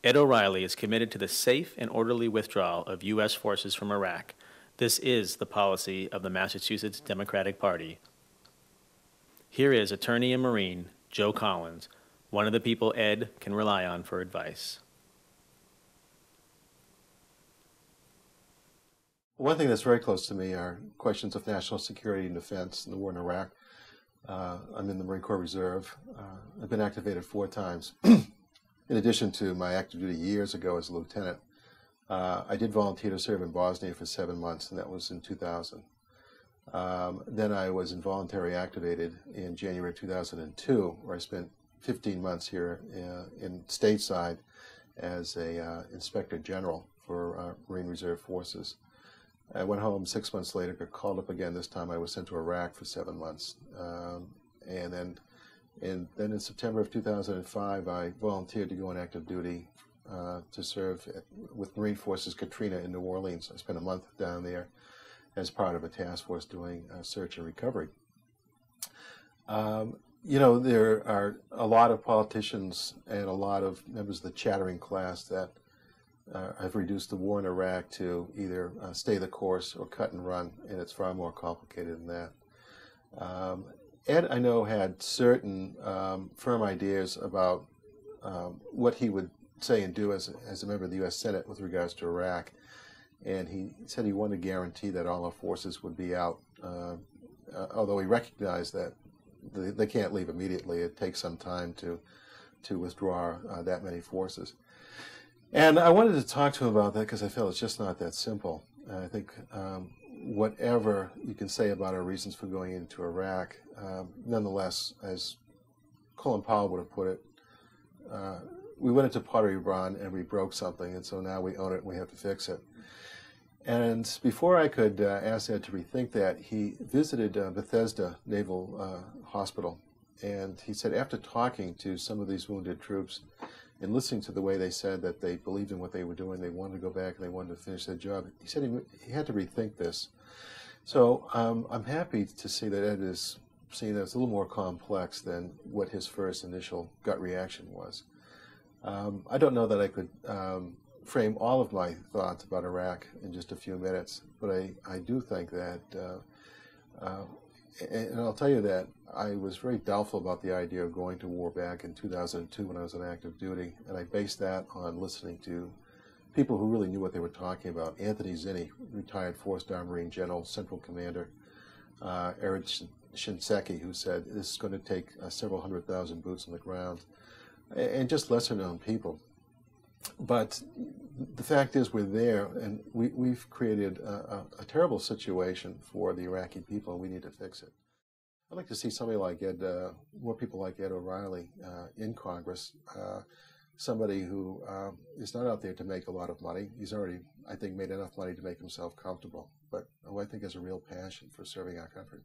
Ed O'Reilly is committed to the safe and orderly withdrawal of U.S. forces from Iraq. This is the policy of the Massachusetts Democratic Party. Here is attorney and Marine Joe Collins, one of the people Ed can rely on for advice. One thing that's very close to me are questions of national security and defense and the war in Iraq. I'm in the Marine Corps Reserve. I've been activated 4 times. In addition to my active duty years ago as a lieutenant, I did volunteer to serve in Bosnia for 7 months, and that was in 2000. Then I was involuntary activated in January 2002, where I spent 15 months here in stateside as a Inspector General for Marine Reserve Forces. I went home 6 months later, got called up again. This time I was sent to Iraq for 7 months. And then in September of 2005, I volunteered to go on active duty to serve with Marine Forces Katrina in New Orleans. I spent a month down there as part of a task force doing search and recovery. You know, there are a lot of politicians and a lot of members of the chattering class that have reduced the war in Iraq to either stay the course or cut and run, and it's far more complicated than that. Ed, I know, had certain firm ideas about what he would say and do as a member of the U.S. Senate with regards to Iraq, and he said he wanted to guarantee that all our forces would be out, although he recognized that they can't leave immediately. It takes some time to withdraw that many forces. And I wanted to talk to him about that because I felt it's just not that simple. I think whatever you can say about our reasons for going into Iraq, nonetheless, as Colin Powell would have put it, we went into Pottery Barn and we broke something, and so now we own it and we have to fix it. And before I could ask Ed to rethink that, he visited Bethesda Naval Hospital, and he said after talking to some of these wounded troops and listening to the way they said that they believed in what they were doing, they wanted to go back and they wanted to finish their job, he said he had to rethink this. So I'm happy to see that Ed is seeing that it's a little more complex than what his first initial gut reaction was. I don't know that I could frame all of my thoughts about Iraq in just a few minutes, but I do think that, and I'll tell you that I was very doubtful about the idea of going to war back in 2002 when I was on active duty, and I based that on listening to people who really knew what they were talking about. Anthony Zinni, retired 4-star Marine General, Central Commander, Eric Shinseki, who said this is going to take several 100,000 boots on the ground, and just lesser-known people. But the fact is we're there, and we've created a terrible situation for the Iraqi people, and we need to fix it. I'd like to see somebody like Ed, more people like Ed O'Reilly in Congress, somebody who is not out there to make a lot of money. He's already, I think, made enough money to make himself comfortable, but who I think has a real passion for serving our country.